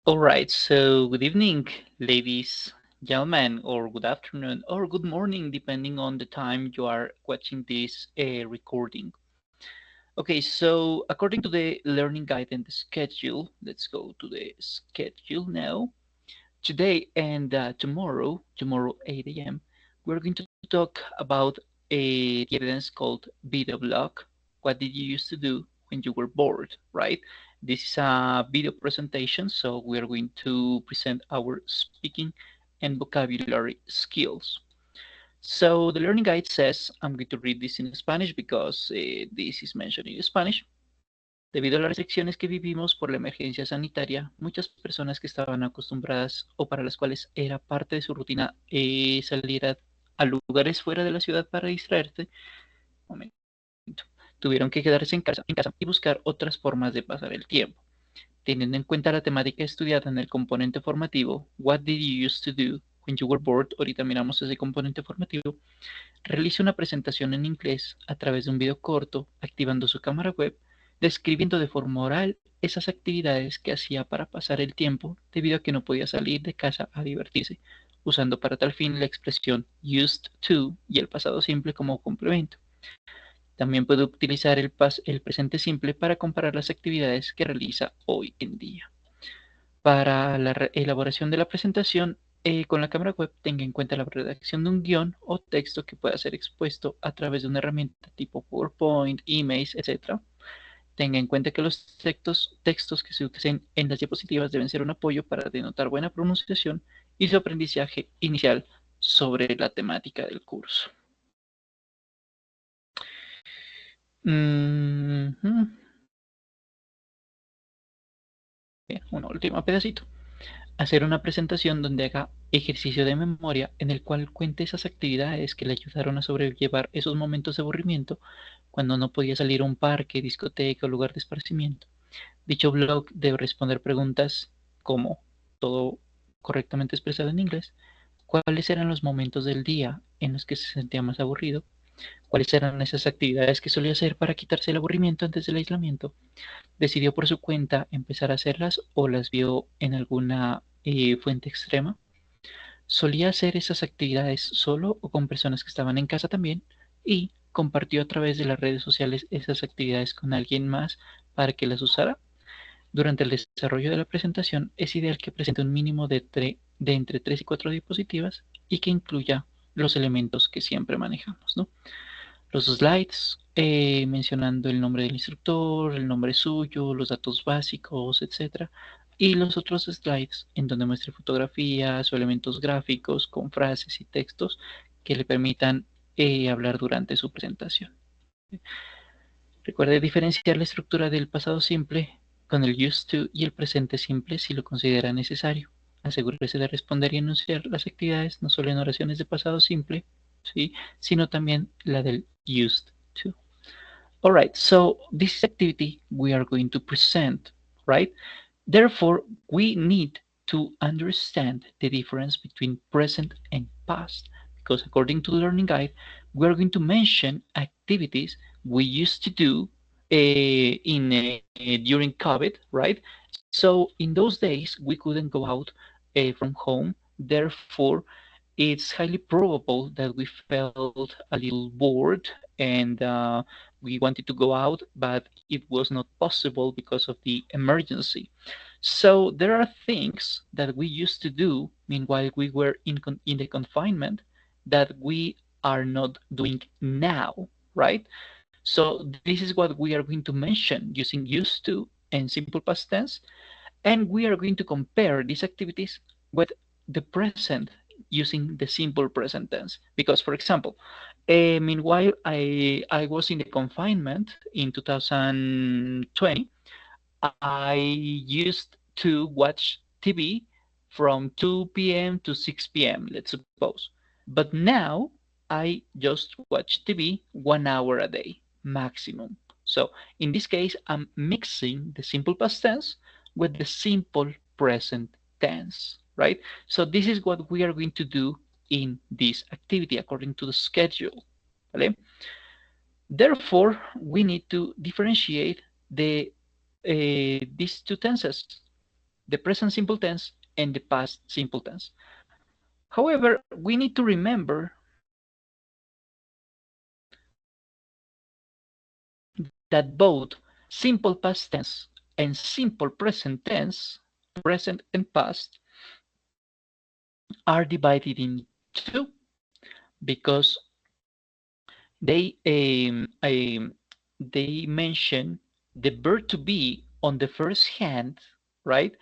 All right, so good evening, ladies, gentlemen, or good afternoon, or good morning, depending on the time you are watching this recording. Okay, so according to the learning guide and the schedule, let's go to the schedule now. Today and tomorrow 8 a.m., we're going to talk about the evidence called video blog. What did you used to do when you were bored, right? This is a video presentation, so we are going to present our speaking and vocabulary skills. So the learning guide says, I'm going to read this in Spanish because this is mentioned in Spanish. Debido a las restricciones que vivimos por la emergencia sanitaria, muchas personas que estaban acostumbradas o para las cuales era parte de su rutina salir a lugares fuera de la ciudad para distraerse, momento, tuvieron que quedarse en casa y buscar otras formas de pasar el tiempo. Teniendo en cuenta la temática estudiada en el componente formativo, What did you used to do when you were bored? Ahorita miramos ese componente formativo. Realice una presentación en inglés a través de un video corto, activando su cámara web, describiendo de forma oral esas actividades que hacía para pasar el tiempo debido a que no podía salir de casa a divertirse, usando para tal fin la expresión used to y el pasado simple como complemento. También puede utilizar el presente simple para comparar las actividades que realiza hoy en día. Para la elaboración de la presentación con la cámara web, tenga en cuenta la redacción de un guión o texto que pueda ser expuesto a través de una herramienta tipo PowerPoint, emails, etc. Tenga en cuenta que los textos que se utilicen en las diapositivas deben ser un apoyo para denotar buena pronunciación y su aprendizaje inicial sobre la temática del curso. Bien, un último pedacito. Hacer una presentación donde haga ejercicio de memoria en el cual cuente esas actividades que le ayudaron a sobrellevar esos momentos de aburrimiento cuando no podía salir a un parque, discoteca o lugar de esparcimiento. Dicho blog debe responder preguntas como, todo correctamente expresado en inglés, cuáles eran los momentos del día en los que se sentía más aburrido, cuáles eran esas actividades que solía hacer para quitarse el aburrimiento antes del aislamiento, decidió por su cuenta empezar a hacerlas o las vio en alguna fuente extrema. Solía hacer esas actividades solo o con personas que estaban en casa también y compartió a través de las redes sociales esas actividades con alguien más para que las usara. Durante el desarrollo de la presentación es ideal que presente un mínimo de entre 3 y 4 diapositivas y que incluya los elementos que siempre manejamos, ¿no? Los slides mencionando el nombre del instructor, el nombre suyo, los datos básicos, etcétera. Y los otros slides en donde muestre fotografías o elementos gráficos con frases y textos que le permitan hablar durante su presentación. Recuerde diferenciar la estructura del pasado simple con el used to y el presente simple si lo considera necesario. Asegúrese de responder y enunciar las actividades no solo en oraciones de pasado simple, ¿sí?, sino también la del used to. All right, so this activity we are going to present, right? Therefore, we need to understand the difference between present and past, because according to the learning guide, we are going to mention activities we used to do during COVID, right? So in those days, we couldn't go out from home. Therefore, it's highly probable that we felt a little bored and we wanted to go out, but it was not possible because of the emergency. So there are things that we used to do meanwhile we were in the confinement that we are not doing now, right? So this is what we are going to mention using used to and simple past tense, and we are going to compare these activities with the present using the simple present tense. Because, for example, meanwhile I was in the confinement in 2020, I used to watch TV from 2 p.m. to 6 p.m., let's suppose. But now I just watch TV 1 hour a day maximum. So in this case, I'm mixing the simple past tense with the simple present tense, right? So this is what we are going to do in this activity according to the schedule. ¿Vale? Therefore, we need to differentiate these two tenses. the present simple tense, and the past simple tense. However, we need to remember that both simple past tense and simple present tense, present and past, are divided in two because they they mention the verb to be on the first hand, right,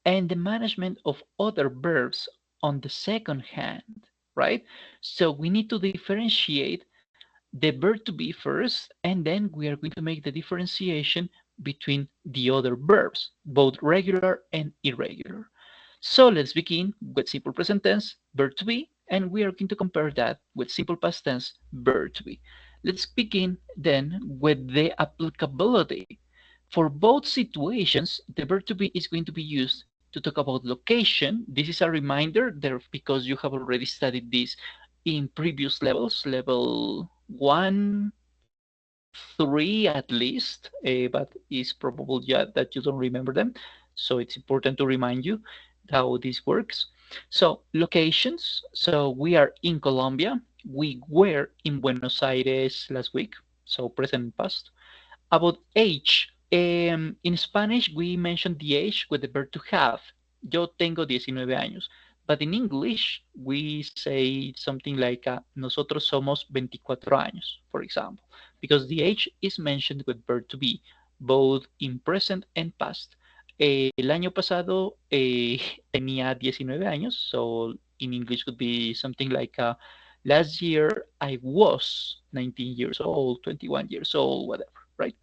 and the management of other verbs on the second hand, right? So we need to differentiate the verb to be first, and then we are going to make the differentiation between the other verbs, both regular and irregular. So let's begin with simple present tense, verb to be, and we are going to compare that with simple past tense, verb to be. Let's begin then with the applicability. For both situations, the verb to be is going to be used to talk about location. This is a reminder there because you have already studied this in previous levels, level 1, 3 at least, but it's probable that you don't remember them. So it's important to remind you how this works. So locations. So we are in Colombia. We were in Buenos Aires last week. So present and past. About age. In Spanish, we mention the age with the verb to have. Yo tengo 19 años. But in English, we say something like nosotros somos 24 años, for example, because the age is mentioned with verb to be, both in present and past. El año pasado tenía 19 años, so in English would be something like last year I was 19 years old, 21 years old, whatever, right?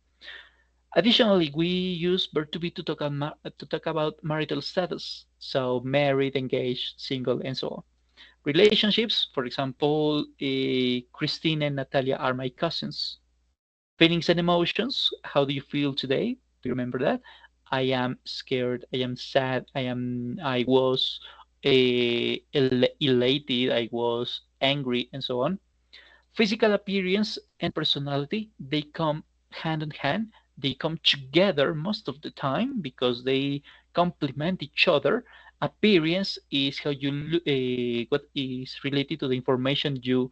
Additionally, we use verb to be to talk about marital status, so married, engaged, single, and so on. Relationships, for example, Christine and Natalia are my cousins. Feelings and emotions, how do you feel today? Do you remember that? I am scared, I am sad, I was elated, I was angry, and so on. Physical appearance and personality, they come hand in hand. They come together most of the time because they complement each other. Appearance is how you what is related to the information you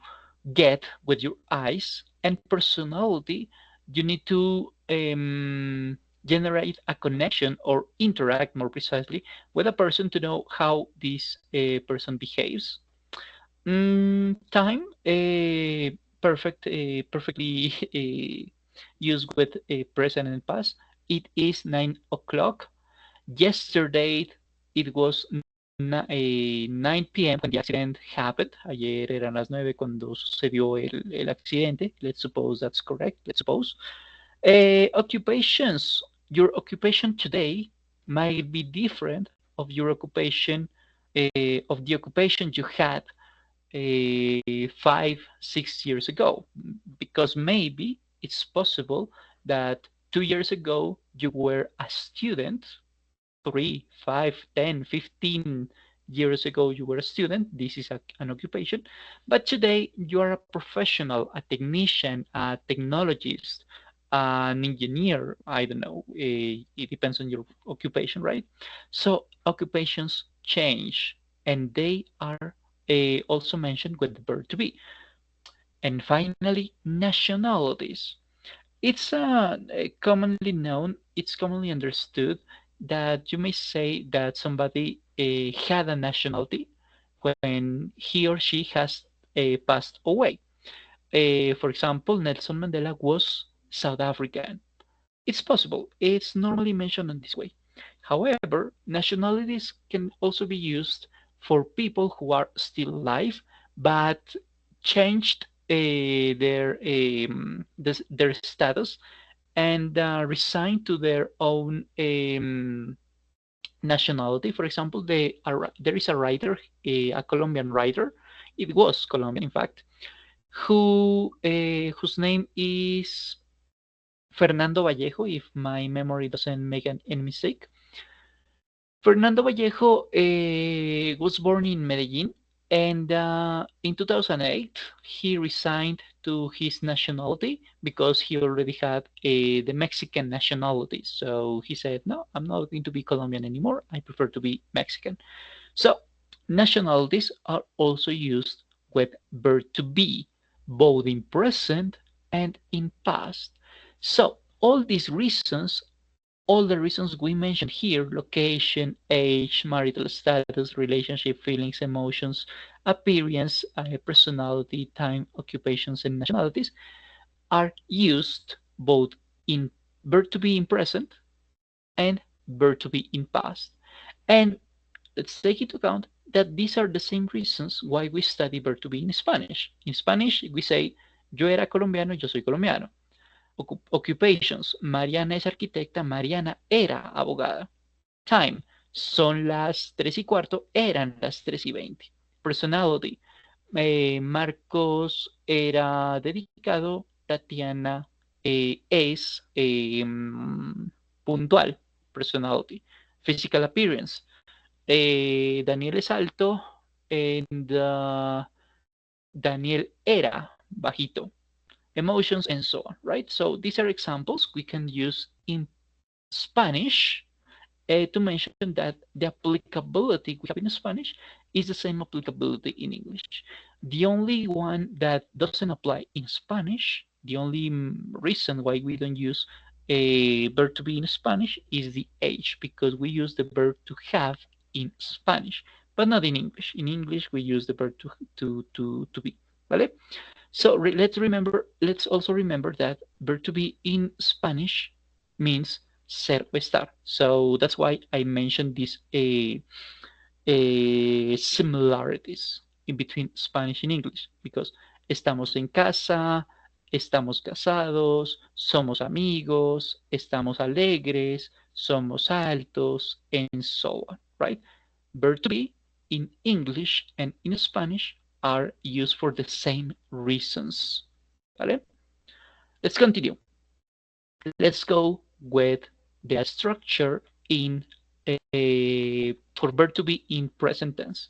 get with your eyes, and personality, you need to generate a connection or interact more precisely with a person to know how this person behaves. Time, perfectly used with present and past. It is 9 o'clock. Yesterday, it was 9 p.m. when the accident happened. Ayer eran las 9 cuando sucedió el accidente. Let's suppose that's correct. Let's suppose. Occupations. Your occupation today might be different of your occupation, of the occupation you had 5, 6 years ago, because maybe it's possible that 2 years ago you were a student, 3, 5, 10, 15 years ago you were a student. This is an occupation, but today you are a professional, a technician, a technologist, an engineer. I don't know. It depends on your occupation, right? So occupations change, and they are also mentioned with the verb to be. And finally, nationalities. It's commonly known, it's commonly understood that you may say that somebody had a nationality when he or she has passed away. For example, Nelson Mandela was South African. It's possible. It's normally mentioned in this way. However, nationalities can also be used for people who are still alive but changed their status and resigned to their own nationality. For example, there is a writer, a Colombian writer. It was Colombian, in fact, whose name is Fernando Vallejo, if my memory doesn't make any mistake. Fernando Vallejo was born in Medellin, And in 2008, he resigned to his nationality because he already had the Mexican nationality. So he said, no, I'm not going to be Colombian anymore. I prefer to be Mexican. So nationalities are also used with verb to be, both in present and in past. So all the reasons we mentioned here, location, age, marital status, relationship, feelings, emotions, appearance, personality, time, occupations, and nationalities, are used both in verb to be in present and verb to be in past. And let's take into account that these are the same reasons why we study verb to be in Spanish. In Spanish, we say, yo era colombiano, yo soy colombiano. Occupations, Mariana es arquitecta, Mariana era abogada. Time, son las 3:15, eran las 3:20. Personality, Marcos era dedicado, Tatiana es puntual. Personality. Physical appearance, Daniel es alto, and Daniel era bajito. Emotions and so on, right? So these are examples we can use in Spanish to mention that the applicability we have in Spanish is the same applicability in English. The only one that doesn't apply in Spanish, the only reason why we don't use a verb to be in Spanish is the age, because we use the verb to have in Spanish, but not in English. In English, we use the verb to be. ¿Vale? So let's also remember that verb to be in Spanish means ser o estar. So that's why I mentioned these similarities in between Spanish and English, because estamos en casa, estamos casados, somos amigos, estamos alegres, somos altos, and so on, right? Verb to be in English and in Spanish are used for the same reasons. ¿Vale? Let's continue. Let's go with the structure in for verb to be in present tense.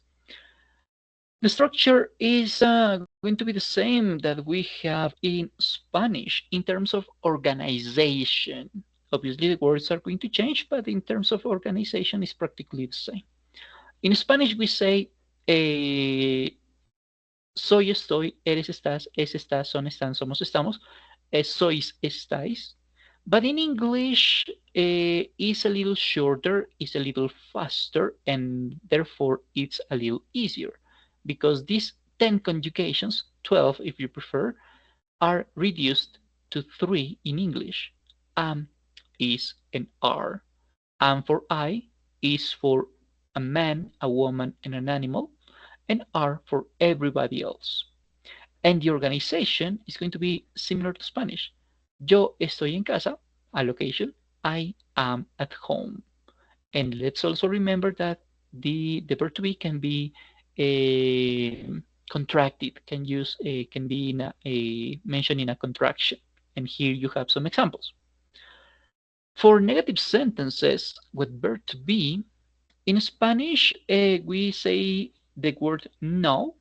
The structure is going to be the same that we have in Spanish in terms of organization. Obviously, the words are going to change, but in terms of organization, it's practically the same. In Spanish, we say soy, estoy, eres, estás, es, estás, son, están, somos, estamos, sois, estáis. But in English, it's a little shorter, it's a little faster, and therefore it's a little easier, because these 10 conjugations, 12 if you prefer, are reduced to 3 in English. Am, is, and are. Am for I is for a man, a woman, and an animal, and are for everybody else. And the organization is going to be similar to Spanish. Yo estoy en casa, a location. I am at home. And let's also remember that the verb to be can be contracted, can be in a mentioned in a contraction. And here you have some examples. For negative sentences with verb to be, in Spanish, we say the word no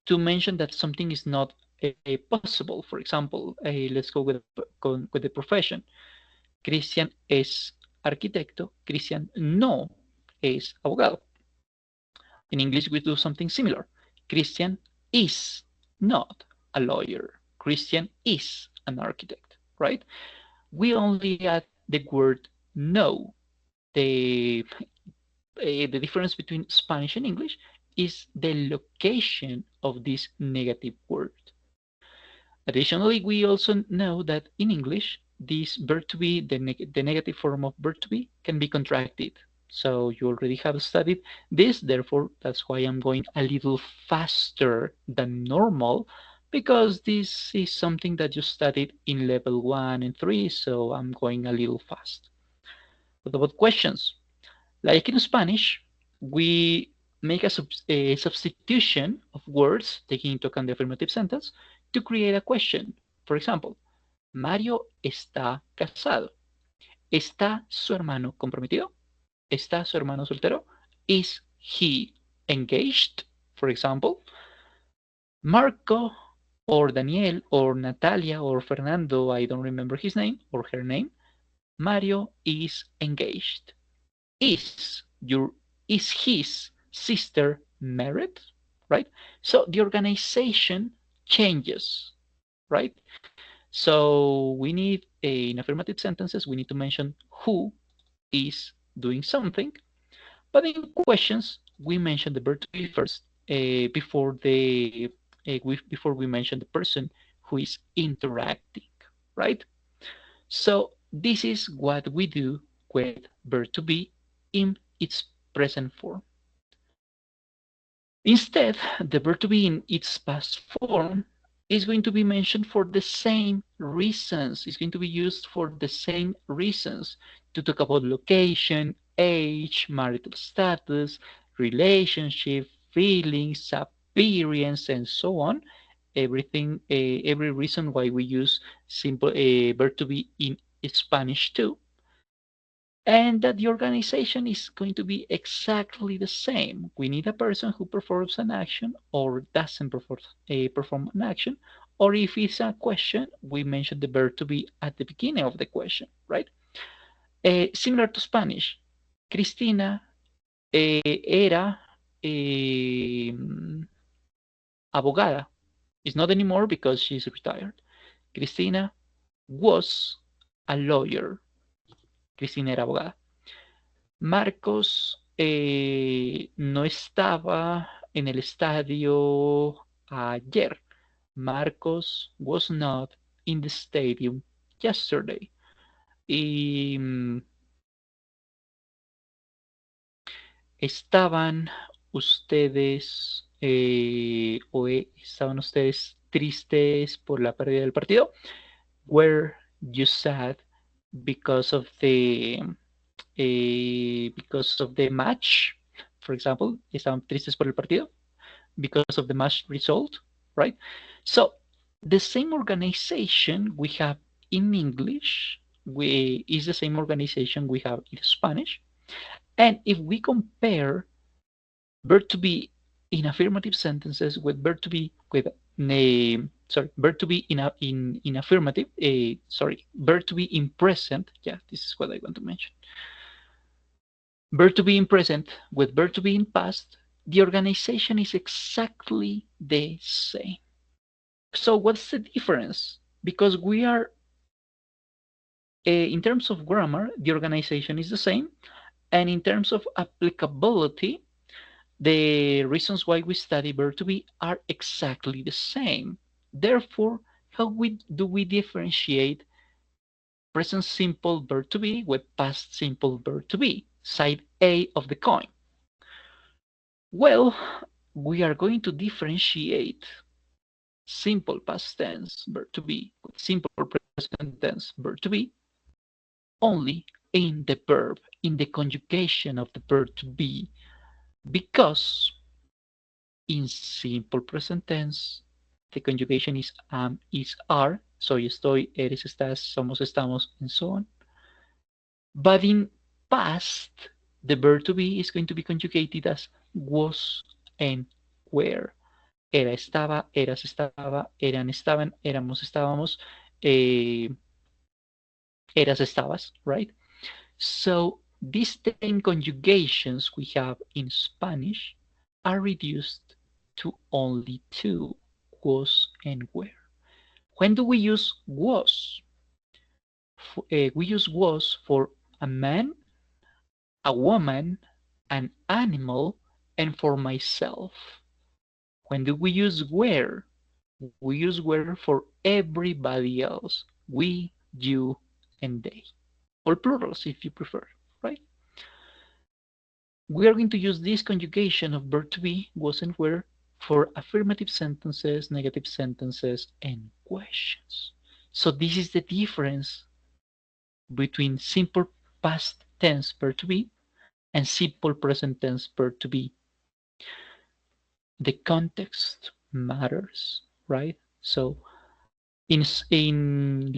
to mention that something is not possible. For example, let's go with the profession. Cristian es arquitecto. Cristian no es abogado. In English, we do something similar. Christian is not a lawyer. Christian is an architect, right? We only add the word no. The difference between Spanish and English is the location of this negative word. Additionally, we also know that in English, this verb to be, the negative form of verb to be, can be contracted. So you already have studied this, therefore, that's why I'm going a little faster than normal, because this is something that you studied in level 1 and 3, so I'm going a little fast. What about questions? Like in Spanish, we make a substitution of words, taking into account the affirmative sentence, to create a question. For example, Mario está casado. ¿Está su hermano comprometido? ¿Está su hermano soltero? Is he engaged, for example. Marco or Daniel or Natalia or Fernando, I don't remember his name or her name. Mario is engaged. Is your is his sister married? Right? So the organization changes, right? So we need in affirmative sentences, we need to mention who is doing something. But in questions, we mention the verb to be first before we mention the person who is interacting, right? So this is what we do with verb to be in its present form. Instead, the verb to be in its past form is going to be mentioned for the same reasons. It's going to be used for the same reasons to talk about location, age, marital status, relationship, feelings, appearance, and so on. Everything, every reason why we use simple verb to be in Spanish too, and that the organization is going to be exactly the same. We need a person who performs an action or doesn't perform an action, or if it's a question, we mention the verb to be at the beginning of the question, right? Similar to Spanish, Cristina era abogada. It's not anymore because she's retired. Cristina was a lawyer. Cristina era abogada. Marcos no estaba en el estadio ayer. Marcos was not in the stadium yesterday. Y estaban ustedes estaban ustedes tristes por la pérdida del partido. Were you sad because of the match? For example, estaban tristes por el partido because of the match result, right? So the same organization we have in English is the same organization we have in Spanish. And if we compare verb to be in affirmative sentences with verb to be with verb to be in affirmative, verb to be in present. Yeah, this is what I want to mention. Verb to be in present with verb to be in past, the organization is exactly the same. So what's the difference? Because we are, in terms of grammar, the organization is the same. And in terms of applicability, the reasons why we study verb to be are exactly the same. Therefore, how do we differentiate present simple verb to be with past simple verb to be, side A of the coin? Well, we are going to differentiate simple past tense verb to be with simple present tense verb to be only in the verb, in the conjugation of the verb to be, because in simple present tense the conjugation is am, is, are, soy, estoy, eres, estás, somos, estamos, and so on. But in past, the verb to be is going to be conjugated as was and were. Era, estaba, eras, estaba, eran, estaban, éramos, estábamos, eras, estabas, right? So these 10 conjugations we have in Spanish are reduced to only 2, was and were. When do we use was? We use was for a man, a woman, an animal, and for myself. When do we use were? We use were for everybody else. We, you, and they. Or plurals if you prefer, right? We are going to use this conjugation of verb to be, was and were, for affirmative sentences, negative sentences, and questions. So this is the difference between simple past tense verb to be and simple present tense verb to be. The context matters, right? So let's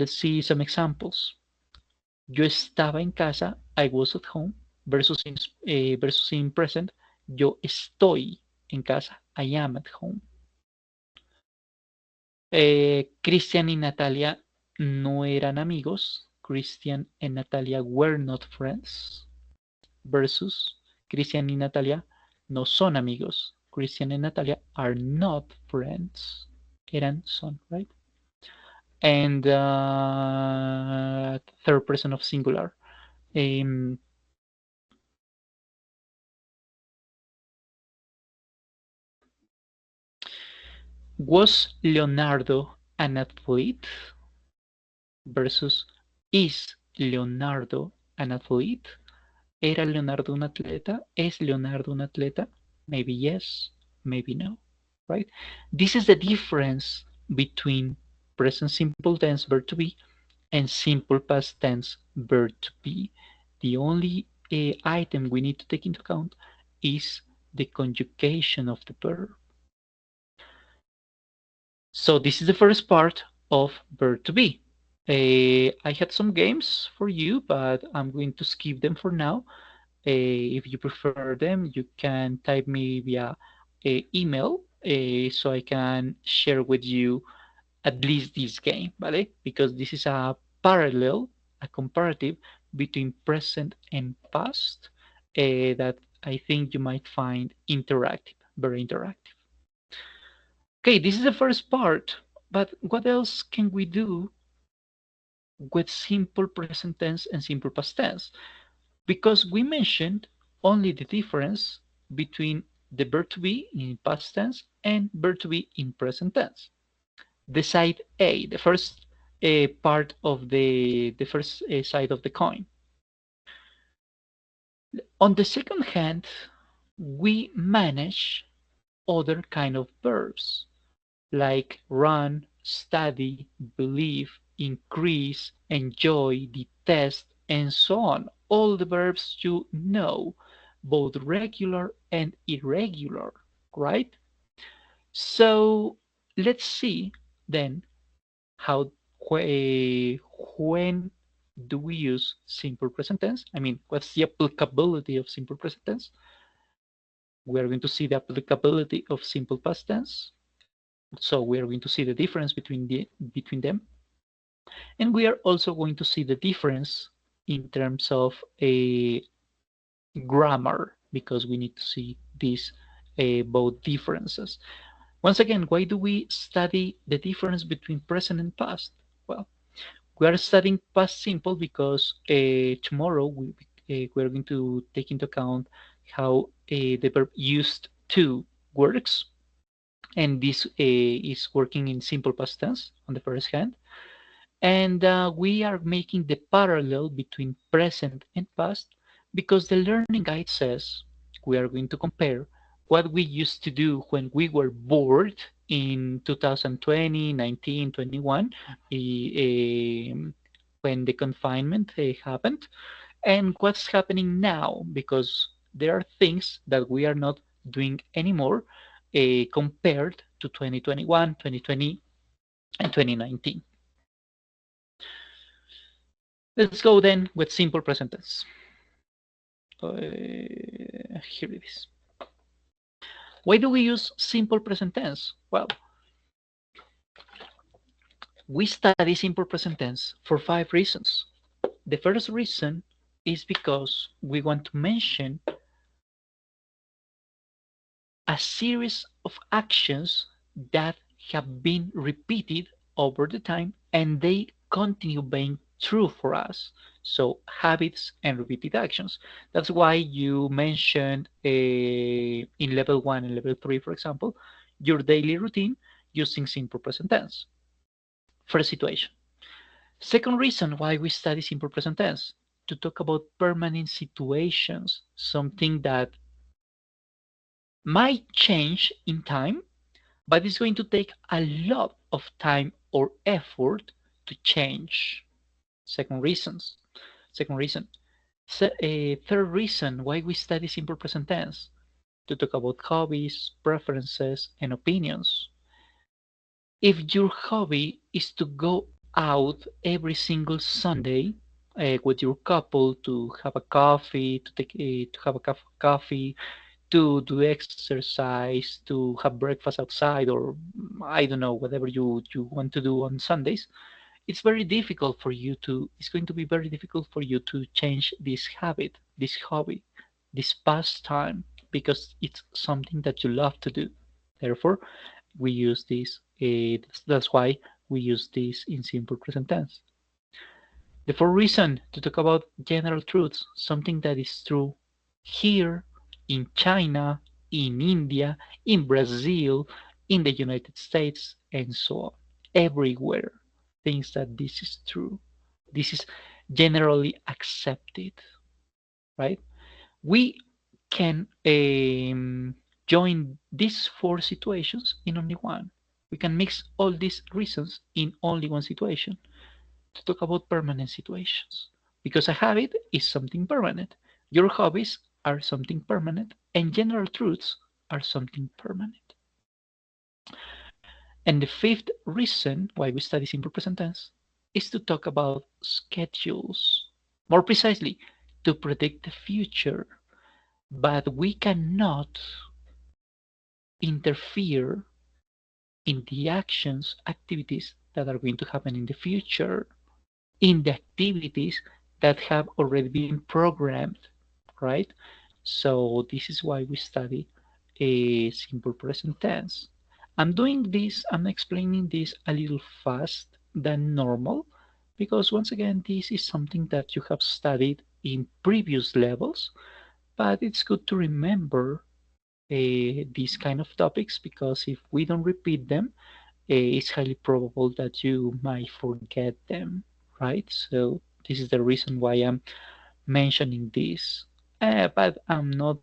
see some examples. Yo estaba en casa, I was at home, versus in present, Yo estoy en casa. I am at home. Christian y Natalia no eran amigos. Christian and Natalia were not friends. Versus Christian y Natalia no son amigos. Christian and Natalia are not friends. Eran, son, right? And third person of singular. Um, was Leonardo an athlete? Versus is Leonardo an athlete? ¿Era Leonardo un atleta? ¿Es Leonardo un atleta? Maybe yes, maybe no, right? This is the difference between present simple tense verb to be and simple past tense verb to be. The only item we need to take into account is the conjugation of the verb. So this is the first part of verb to be. I had some games for you, but I'm going to skip them for now. If you prefer them, you can type me via email so I can share with you at least this game, ¿vale? Because this is a parallel, a comparative between present and past that I think you might find interactive, very interactive. Okay, this is the first part, but what else can we do with simple present tense and simple past tense? Because we mentioned only the difference between the verb to be in past tense and verb to be in present tense. The side A, the first part of the first side of the coin. On the second hand, we manage other kind of verbs like run, study, believe, increase, enjoy, detest, and so on. All the verbs you know, both regular and irregular, right? So let's see then how when do we use simple present tense? I mean, what's the applicability of simple present tense? We are going to see the applicability of simple past tense. So we are going to see the difference between them, and we are also going to see the difference in terms of a grammar because we need to see these both differences. Once again, why do we study the difference between present and past? Well, we are studying past simple because tomorrow we're going to take into account how the verb used to works, and this is working in simple past tense on the first hand. And we are making the parallel between present and past because the learning guide says we are going to compare what we used to do when we were bored in 2020, 19, 21, when the confinement happened, and what's happening now because there are things that we are not doing anymore compared to 2021, 2020, and 2019. Let's go then with simple present tense. Here it is. Why do we use simple present tense? Well, we study simple present tense for 5 reasons. The first reason is because we want to mention a series of actions that have been repeated over the time and they continue being true for us. So habits and repeated actions. That's why you mentioned in level 1 and level 3, for example, your daily routine using simple present tense. First situation. Second reason why we study simple present tense, to talk about permanent situations, something that might change in time, but it's going to take a lot of time or effort to change. Second reasons. Second reason. Third reason why we study simple present tense, to talk about hobbies, preferences, and opinions. If your hobby is to go out every single Sunday with your couple to have a coffee, to have a cup of coffee, to do exercise, to have breakfast outside, or I don't know, whatever you want to do on Sundays, it's very difficult for you to, it's going to be very difficult for you to change this habit, this hobby, this pastime, because it's something that you love to do. Therefore, we use this, that's why we use this in simple present tense. The fourth reason to talk about general truths, something that is true here, in China, in India, in Brazil, in the United States, and so on. Everywhere, things that this is true. This is generally accepted, right? We can join these four situations in only one. We can mix all these reasons in only one situation to talk about permanent situations. Because a habit is something permanent. Your hobbies are something permanent, and general truths are something permanent. And the fifth reason why we study simple present tense is to talk about schedules. More precisely, to predict the future. But we cannot interfere in the actions, activities that are going to happen in the future, in the activities that have already been programmed, right? So this is why we study a simple present tense. I'm doing this, I'm explaining this a little fast than normal because once again, this is something that you have studied in previous levels, but it's good to remember these kind of topics because if we don't repeat them, it's highly probable that you might forget them, right? So this is the reason why I'm mentioning this. But I'm not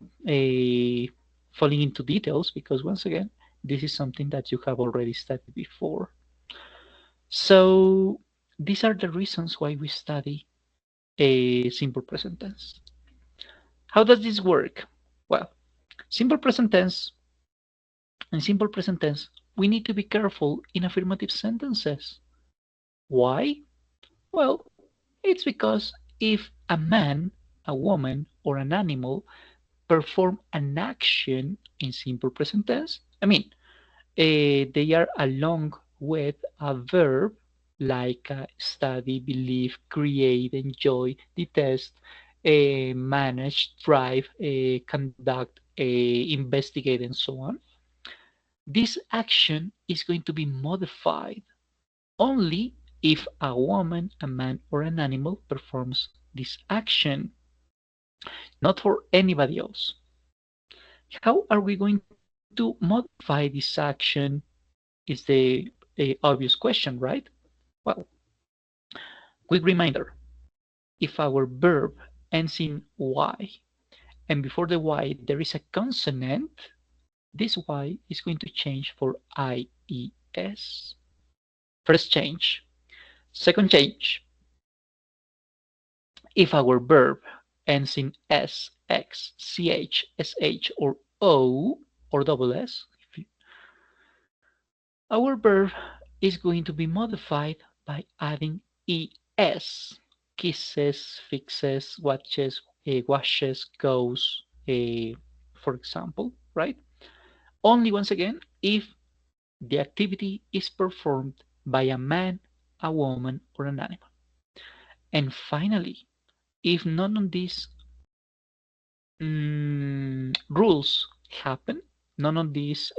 falling into details because once again, this is something that you have already studied before. So these are the reasons why we study a simple present tense. How does this work? Well, simple present tense in simple present tense, we need to be careful in affirmative sentences. Why? Well, it's because if a man, a woman, or an animal perform an action in simple present tense, I mean, they are along with a verb like study, believe, create, enjoy, detest, manage, drive, conduct, investigate, and so on. This action is going to be modified only if a woman, a man, or an animal performs this action, not for anybody else. How are we going to modify this action? Is the obvious question, right? Well, quick reminder, if our verb ends in Y and before the Y there is a consonant, this Y is going to change for IES. First change. Second change, if our verb ends in S, X, CH, SH, or O, or double S, our verb is going to be modified by adding ES. Kisses, fixes, watches, washes, goes, for example, right? Only once again if the activity is performed by a man, a woman, or an animal. And finally, if none of these rules happen, none of these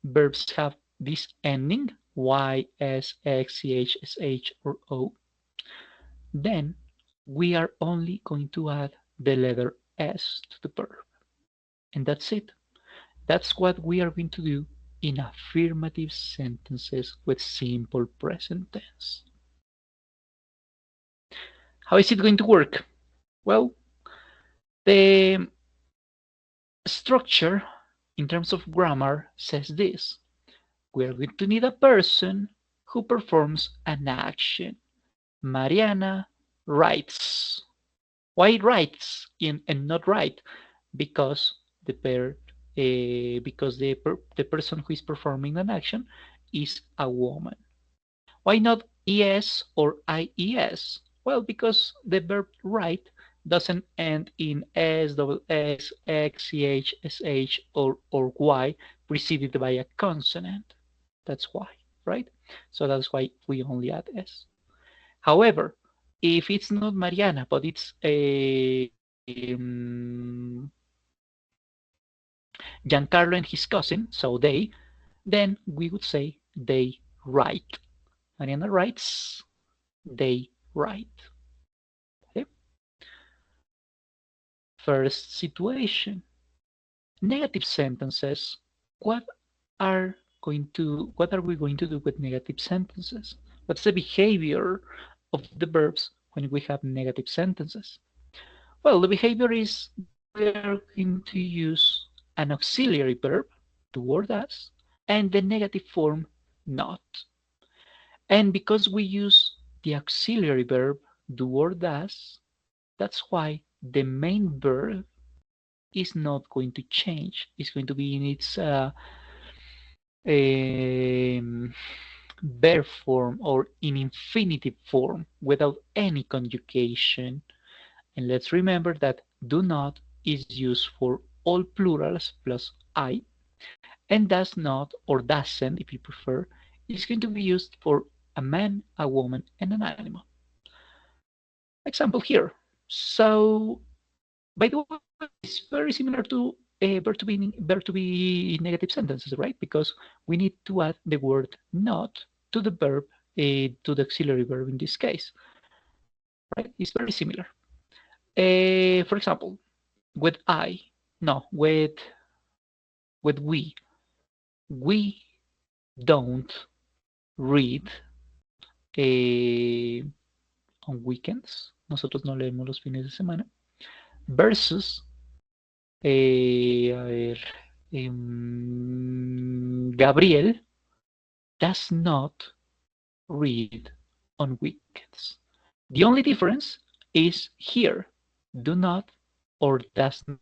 verbs have this ending, Y, S, X, CH, SH, or O, then we are only going to add the letter S to the verb. And that's it. That's what we are going to do in affirmative sentences with simple present tense. How is it going to work? Well, the structure in terms of grammar says this. We're going to need a person who performs an action. Mariana writes. Why writes and not write? Because the the person who is performing an action is a woman. Why not es or ies? Well, because the verb write doesn't end in S, double S, X, CH, SH, or Y preceded by a consonant. That's why, right? So that's why we only add S. However, if it's not Mariana, but it's a Giancarlo and his cousin, so they, then we would say they write. Mariana writes, they write. Okay? First situation. Negative sentences. What what are we going to do with negative sentences? What's the behavior of the verbs when we have negative sentences? Well, the behavior is we are going to use an auxiliary verb, do or does, and the negative form not. And because we use the auxiliary verb do or does, that's why the main verb is not going to change. It's going to be in its verb form or in infinitive form without any conjugation. And let's remember that do not is used for all plurals plus I, and does not or doesn't, if you prefer, is going to be used for a man, a woman, and an animal. Example here. So, by the way, it's very similar to verb to be negative sentences, right? Because we need to add the word not to the verb, to the auxiliary verb in this case, right? It's very similar. For example, with I, no, with we don't read on weekends. Nosotros no leemos los fines de semana. Versus, a ver, Gabriel does not read on weekends. The only difference is here, do not or does not.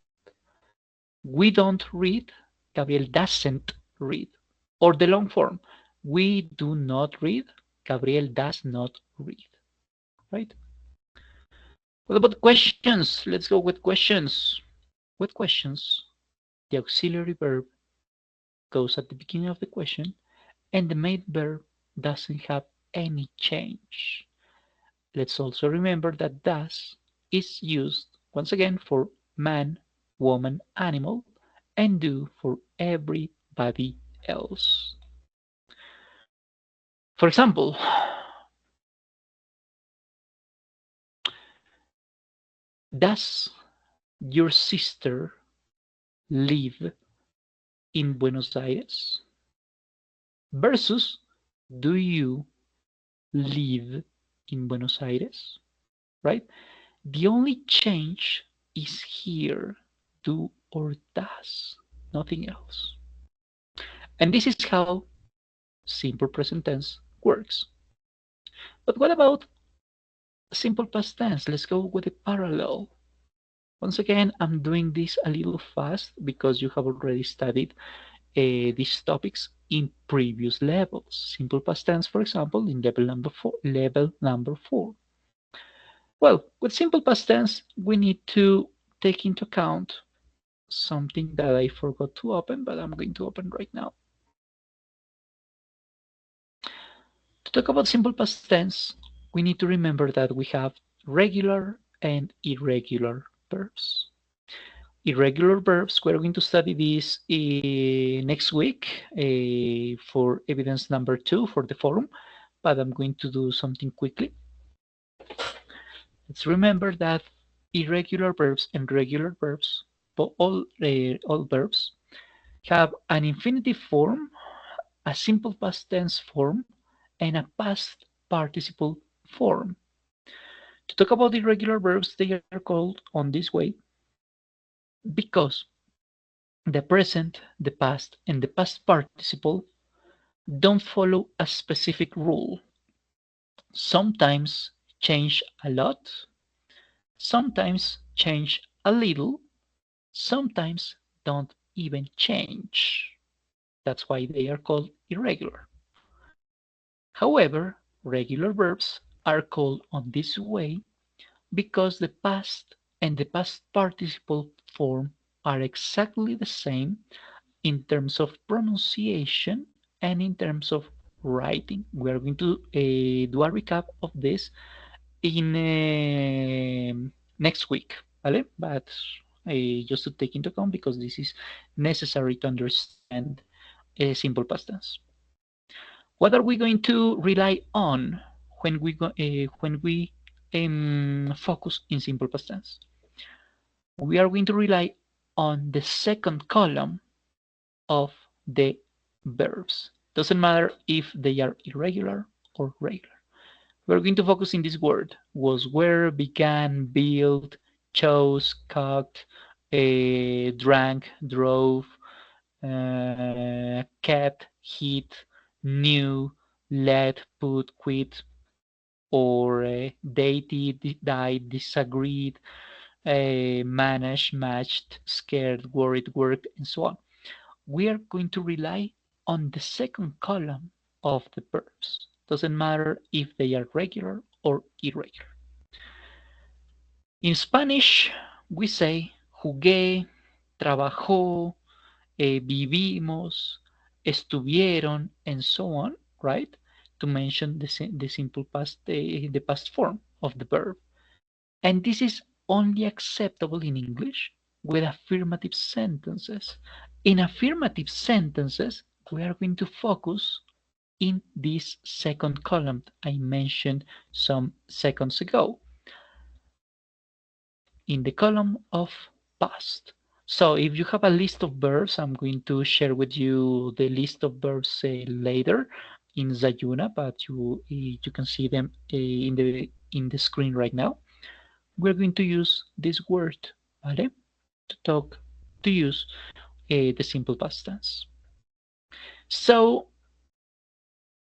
We don't read, Gabriel doesn't read. Or the long form, we do not read, Gabriel does not read, right? What about questions? Let's go with questions. With questions, the auxiliary verb goes at the beginning of the question, and the main verb doesn't have any change. Let's also remember that does is used once again for man, woman, animal, and do for everybody else. For example, does your sister live in Buenos Aires? Versus, do you live in Buenos Aires? Right? The only change is here, do or does, nothing else. And this is how simple present tense works. But what about simple past tense? Let's go with a parallel. Once again, I'm doing this a little fast because you have already studied these topics in previous levels. Simple past tense, for example, in level number four. Well, with simple past tense, we need to take into account something that I forgot to open, but I'm going to open right now. To talk about simple past tense, we need to remember that we have regular and irregular verbs. Irregular verbs, we're going to study this next week for evidence number 2 for the forum, but I'm going to do something quickly. Let's remember that irregular verbs and regular verbs, all verbs, have an infinitive form, a simple past tense form, and a past participle form. To talk about irregular verbs, they are called on this way because the present, the past, and the past participle don't follow a specific rule. Sometimes change a lot, sometimes change a little, sometimes don't even change. That's why they are called irregular. However, regular verbs are called on this way because the past and the past participle form are exactly the same in terms of pronunciation and in terms of writing. We are going to do a recap of this in next week, ¿vale? But just to take into account because this is necessary to understand simple past tense. What are we going to rely on when we focus in simple past tense? We are going to rely on the second column of the verbs. Doesn't matter if they are irregular or regular. We're going to focus in this word: was, were, began, built, chose, cooked, drank, drove, kept, hit, knew, led, put, quit, or dated, died, disagreed, managed, matched, scared, worried, worked, and so on. We are going to rely on the second column of the verbs. Doesn't matter if they are regular or irregular. In Spanish, we say jugué, trabajó, vivimos, estuvieron, and so on, right? To mention the simple past, the past form of the verb. And this is only acceptable in English with affirmative sentences. In affirmative sentences, we are going to focus in this second column I mentioned some seconds ago, in the column of past. So if you have a list of verbs, I'm going to share with you the list of verbs later in Zayuna, but you can see them in the screen right now. We're going to use this word, ¿vale? To use the simple past tense. So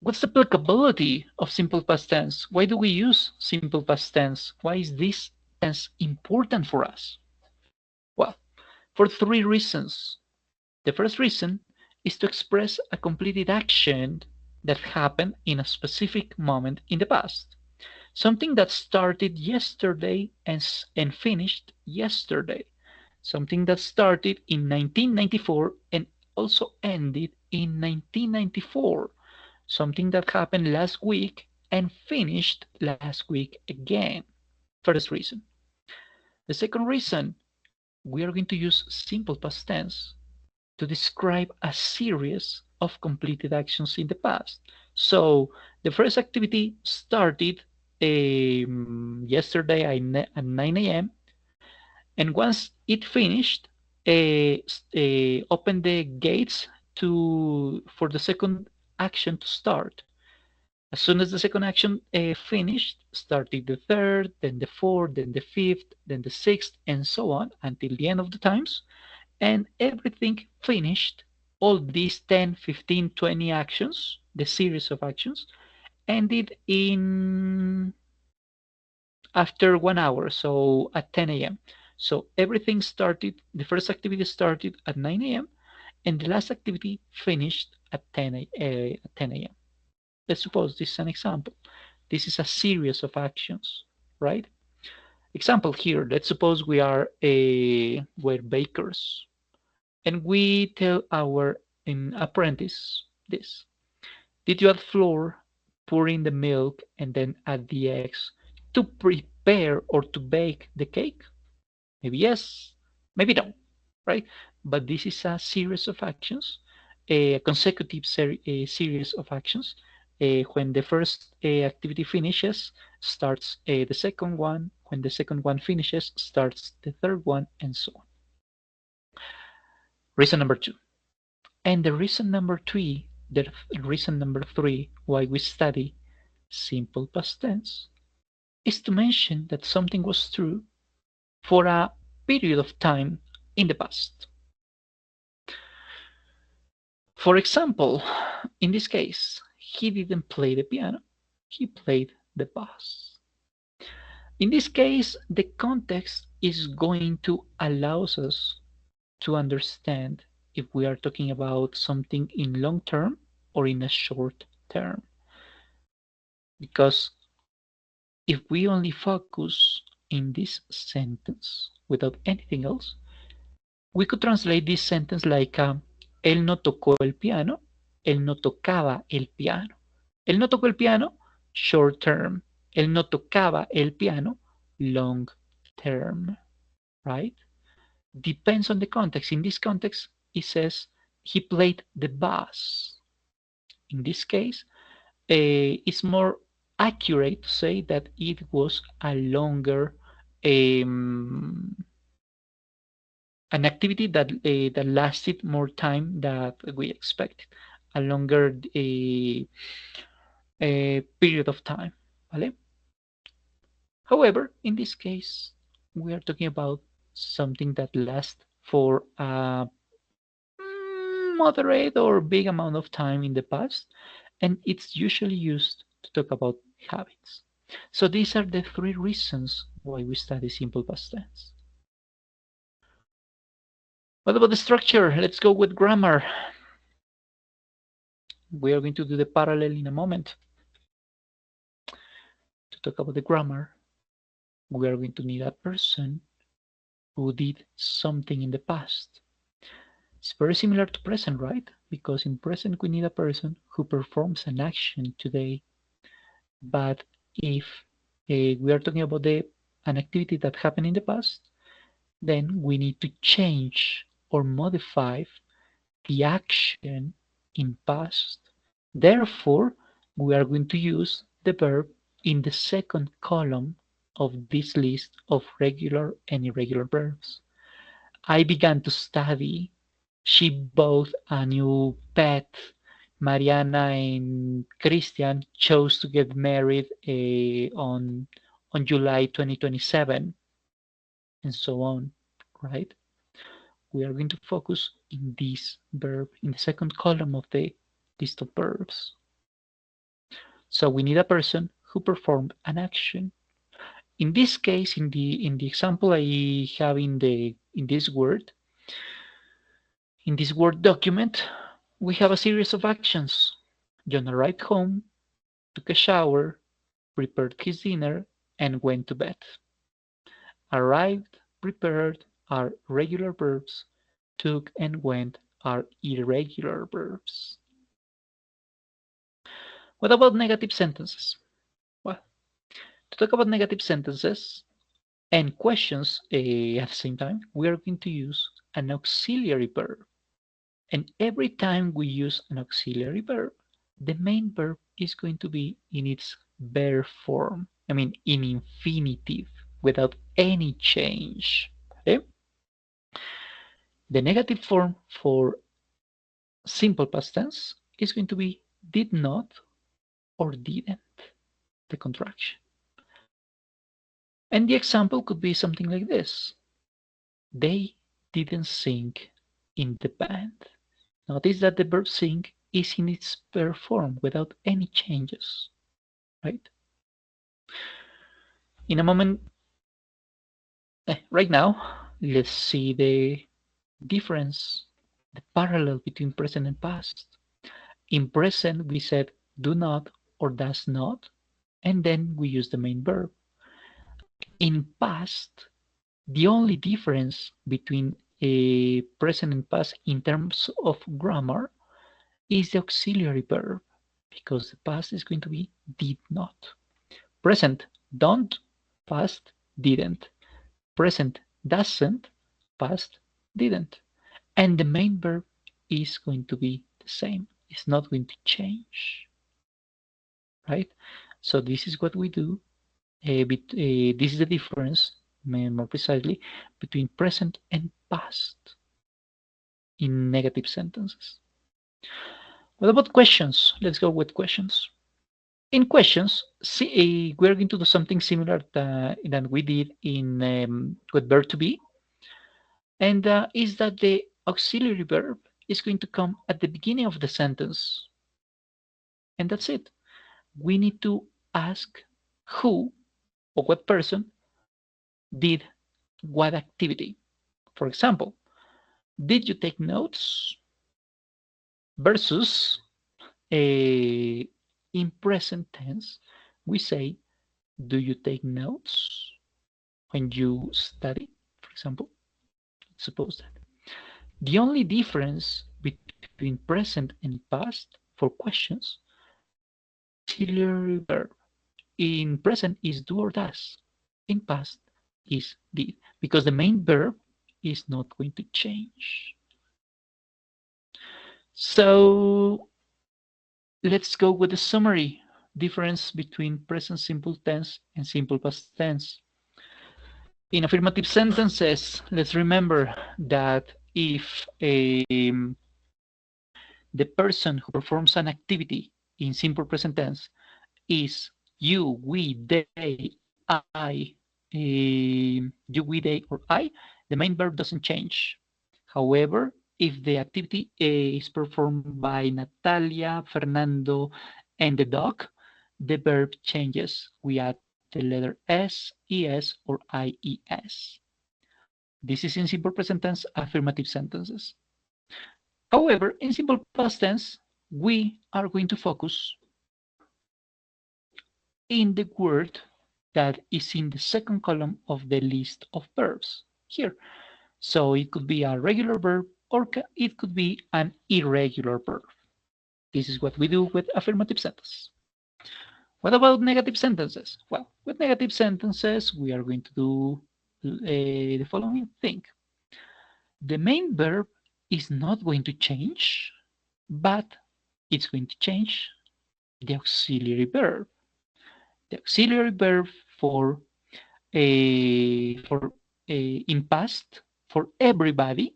what's the applicability of simple past tense? Why do we use simple past tense? Why is this tense important for us? Well, for three reasons. The first reason is to express a completed action that happened in a specific moment in the past. Something that started yesterday and finished yesterday. Something that started in 1994 and also ended in 1994. Something that happened last week and finished last week again. First reason. The second reason, we are going to use simple past tense to describe a series of completed actions in the past. So the first activity started yesterday at 9 a.m. and once it finished, opened the gates for the second action to start. As soon as the second action finished, started the third, then the fourth, then the fifth, then the sixth, and so on until the end of the times. And everything finished, all these 10, 15, 20 actions, the series of actions, ended in after 1 hour, so at 10 a.m. So everything started, the first activity started at 9 a.m. and the last activity finished at 10 a.m. Let's suppose this is an example. This is a series of actions, right? Example here, let's suppose we're bakers and we tell our apprentice this. Did you add flour, pour in the milk, and then add the eggs to prepare or to bake the cake? Maybe yes, maybe no, right? But this is a series of actions, a consecutive series of actions. When the first activity finishes, starts the second one. When the second one finishes, starts the third one, and so on. Reason number two. And the reason number three, why we study simple past tense is to mention that something was true for a period of time in the past. For example, in this case, he didn't play the piano, he played the bass. In this case, the context is going to allow us to understand if we are talking about something in long term or in a short term. Because if we only focus in this sentence without anything else, we could translate this sentence like él no tocó el piano, él no tocaba el piano. Él no tocó el piano, short term. Él no tocaba el piano, long term, right? Depends on the context. In this context, it says he played the bass. In this case, it's more accurate to say that it was a longer an activity that lasted more time than we expected, a longer period of time. ¿Vale? However, in this case, we are talking about something that lasts for a moderate or big amount of time in the past, and it's usually used to talk about habits. So these are the three reasons why we study simple past tense. What about the structure? Let's go with grammar. We are going to do the parallel in a moment. To talk about the grammar, we are going to need a person who did something in the past. It's very similar to present, right? Because in present we need a person who performs an action today. But if we are talking about an activity that happened in the past, then we need to change or modify the action in past. Therefore, we are going to use the verb in the second column of this list of regular and irregular verbs. I began to study. She bought a new pet. Mariana and Christian chose to get married on July 2027, and so on, right? We are going to focus in this verb in the second column of the list of verbs. So we need a person who performed an action. In this case, in the example I have in this word document, we have a series of actions. John arrived home, took a shower, prepared his dinner, and went to bed. Arrived, prepared are regular verbs. Took and went are irregular verbs. What about negative sentences? Well, to talk about negative sentences and questions at the same time, we are going to use an auxiliary verb. And every time we use an auxiliary verb, the main verb is going to be in its bare form. I mean, in infinitive, without any change. Okay? The negative form for simple past tense is going to be did not or didn't, the contraction. And the example could be something like this. They didn't sing in the band. Notice that the verb sing is in its bare form without any changes, right? In a moment, right now, let's see the difference, the parallel between present and past. In present, we said do not or does not, and then we use the main verb. In past, the only difference between a present and past in terms of grammar is the auxiliary verb, because the past is going to be did not. Present, don't, past, didn't. Present, doesn't, past, didn't. And the main verb is going to be the same. It's not going to change, right? So this is what we do. This is the difference, more precisely, between present and past in negative sentences. What about questions? Let's go with questions. In questions, we're going to do something similar that we did in with verb to be, and is that the auxiliary verb is going to come at the beginning of the sentence, and that's it. We need to ask who or what person did what activity. For example, did you take notes? Versus in present tense, we say, do you take notes? when you study, for example. Suppose that. The only difference between present and past for questions auxiliary verb. In present is do or does. In past is did. Because the main verb is not going to change. So let's go with the summary. Difference between present simple tense and simple past tense. In affirmative sentences, let's remember that if the person who performs an activity in simple present tense is you, we, they, I, you, we, they, or I, the main verb doesn't change. However, if the activity is performed by Natalia, Fernando, and the dog, the verb changes. We add the letter S, ES, or IES. This is in simple present tense affirmative sentences. However, in simple past tense, we are going to focus in the word that is in the second column of the list of verbs here. So it could be a regular verb or it could be an irregular verb. This is what we do with affirmative sentences. What about negative sentences? Well, with negative sentences, we are going to do the following thing. The main verb is not going to change, but it's going to change the auxiliary verb. The auxiliary verb for in past for everybody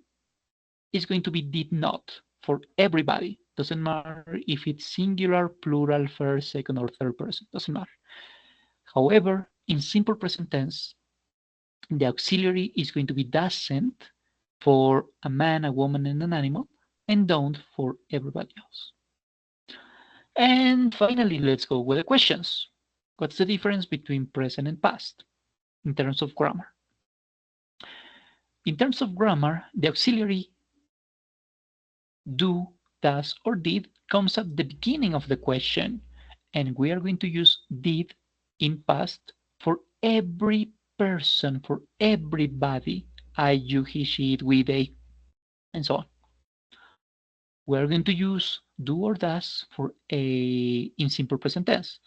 is going to be did not for everybody. Doesn't matter if it's singular, plural, first, second, or third person. Doesn't matter. However, in simple present tense, the auxiliary is going to be doesn't for a man, a woman, and an animal, and don't for everybody else. And finally, let's go with the questions. What's the difference between present and past in terms of grammar? In terms of grammar, the auxiliary do, does, or did comes at the beginning of the question, and we are going to use did in past for every person, for everybody, I, you, he, she, it, we, they, and so on. We're going to use do or does for in simple present tense.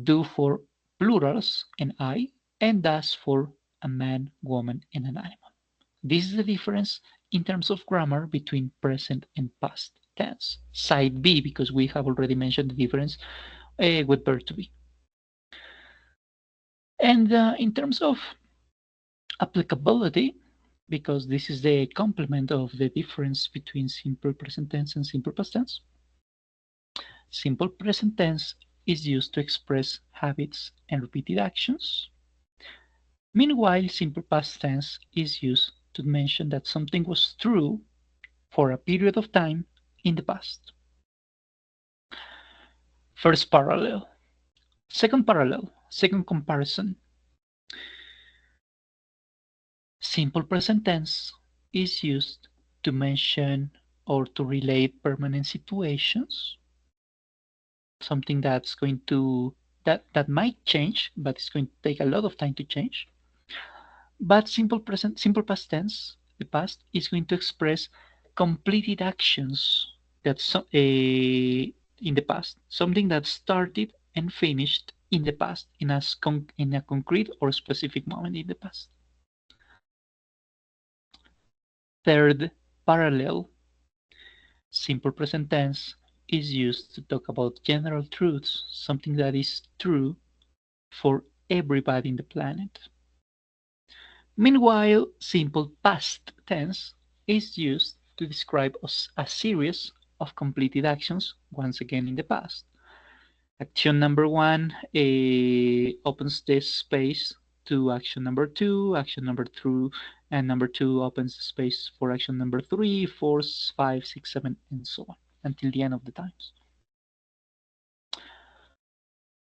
Do for plurals and I, and does for a man, woman, and an animal. This is the difference in terms of grammar between present and past tense. Side B, because we have already mentioned the difference with verb to be. And in terms of applicability, because this is the complement of the difference between simple present tense and simple past tense. Simple present tense is used to express habits and repeated actions. Meanwhile, simple past tense is used to mention that something was true for a period of time in the past. First parallel. Second parallel, second comparison. Simple present tense is used to mention or to relate permanent situations, something that's going to that might change, but it's going to take a lot of time to change. But simple past tense, the past, is going to express completed actions that in the past, something that started and finished in the past in a concrete or specific moment in the past. Third parallel, simple present tense is used to talk about general truths, something that is true for everybody in the planet. Meanwhile, simple past tense is used to describe a series of completed actions, once again in the past. Action number one opens this space to action number two, action number two, and number two opens the space for action number 3, 4, 5, 6, 7, and so on, until the end of the times.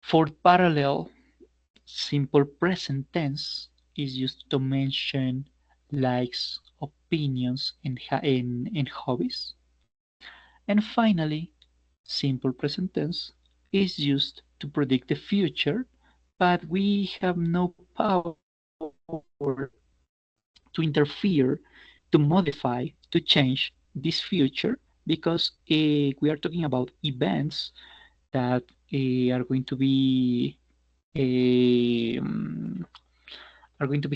Fourth parallel, simple present tense is used to mention likes, opinions, and hobbies. And finally, simple present tense is used to predict the future, but we have no power to interfere, to modify, to change this future, because we are talking about events that are going to be um,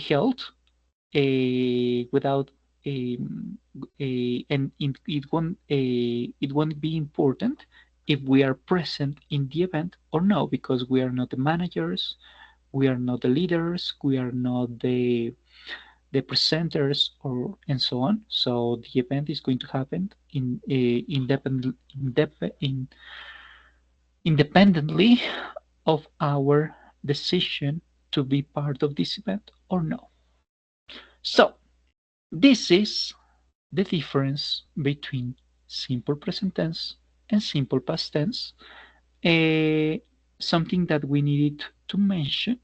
held without and it won't be important if we are present in the event or no, because we are not the managers, we are not the leaders, we are not the presenters, or and so on. So the event is going to happen in independently of our decision to be part of this event or no. So this is the difference between simple present tense and simple past tense, uh, something that we needed to mention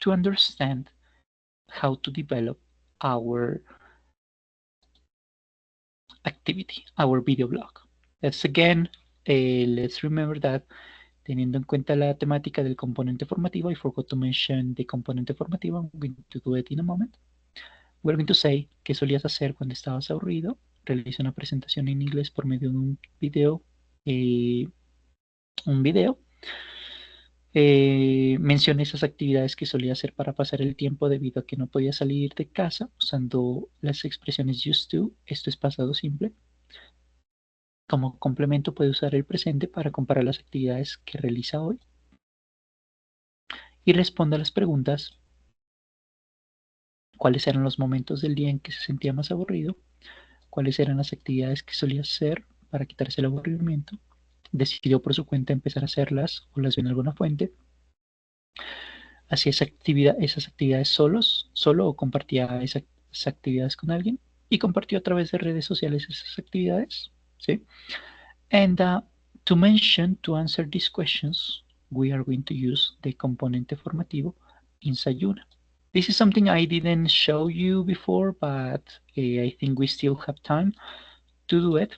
to understand how to develop our activity, our video blog. Let's remember that teniendo en cuenta la temática del componente formativo, I forgot to mention the componente formativo. I'm going to do it in a moment. We're going to say qué solías hacer cuando estabas aburrido. Realiza una presentación en inglés por medio de un video. Un video. Menciona esas actividades que solía hacer para pasar el tiempo debido a que no podía salir de casa usando las expresiones used to. Esto es pasado simple. Como complemento puede usar el presente para comparar las actividades que realiza hoy. Y responde a las preguntas: ¿cuáles eran los momentos del día en que se sentía más aburrido? ¿Cuáles eran las actividades que solía hacer para quitarse el aburrimiento? ¿Decidió por su cuenta empezar a hacerlas o las vio en alguna fuente? ¿Hacía esas actividades solo o compartía esas actividades con alguien? ¿Y compartió a través de redes sociales esas actividades? ¿Sí? And to answer these questions, we are going to use the componente formativo in Sayuna. This is something I didn't show you before, but I think we still have time to do it.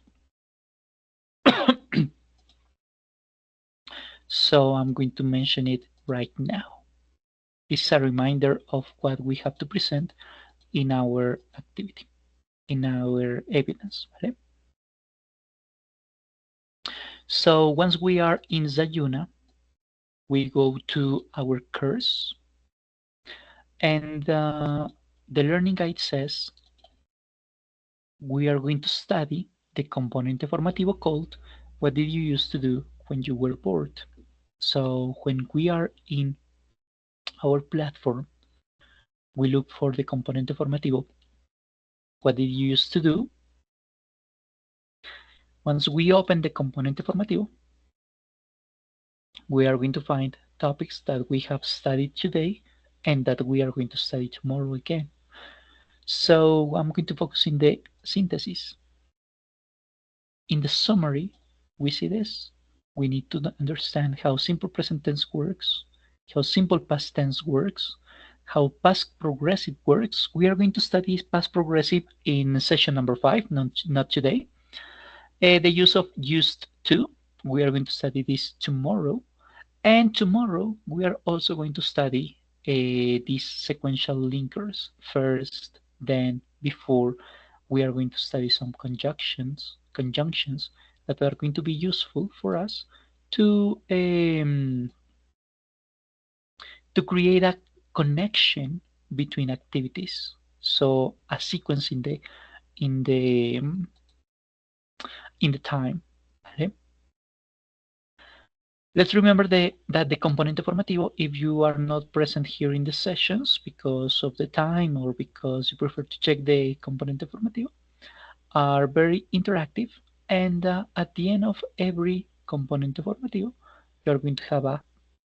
So I'm going to mention it right now. This is a reminder of what we have to present in our activity, in our evidence. ¿Vale? So once we are in Sayuna, we go to our course, and the learning guide says we are going to study the componente formativo called "What did you used to do when you were bored?" So when we are in our platform, we look for the componente formativo. What did you used to do? Once we open the componente formativo, we are going to find topics that we have studied today and that we are going to study tomorrow again. So I'm going to focus in the synthesis. In the summary, we see this. We need to understand how simple present tense works, how simple past tense works, how past progressive works. We are going to study past progressive in session number 5, not today. The use of used to, we are going to study this tomorrow. And tomorrow, we are also going to study these sequential linkers first, then, before. We are going to study some conjunctions that are going to be useful for us to create a connection between activities. So a sequence in the time. ¿Vale? Let's remember that the componente formativo, if you are not present here in the sessions because of the time or because you prefer to check the componente formativo, are very interactive, and at the end of every componente formativo, you're going to have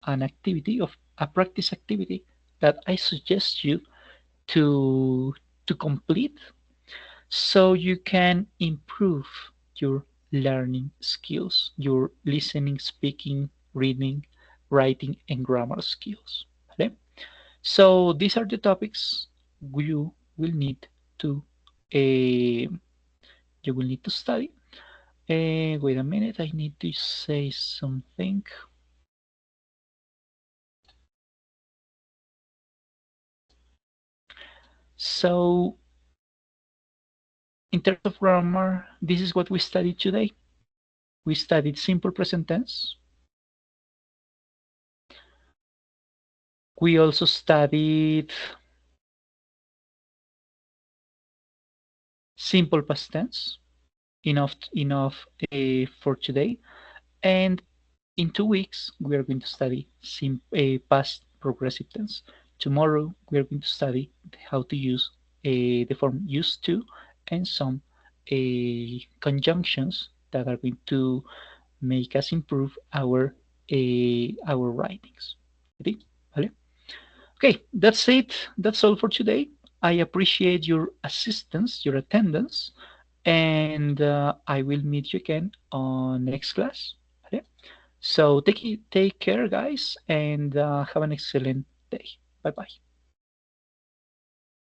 an activity of a practice activity that I suggest you to complete so you can improve your learning skills, your listening, speaking, reading, writing, and grammar skills. Okay? So these are the topics you will need to study. Wait a minute, I need to say something. So in terms of grammar, this is what we studied today. We studied simple present tense. We also studied simple past tense. Enough for today. And in 2 weeks, we are going to study past progressive tense. Tomorrow, we are going to study how to use the form used to and some conjunctions that are going to make us improve our writings. Okay? Vale? Okay, that's it. That's all for today. I appreciate your assistance, your attendance, and I will meet you again on next class. Okay? So take care, guys, and have an excellent day. Bye bye.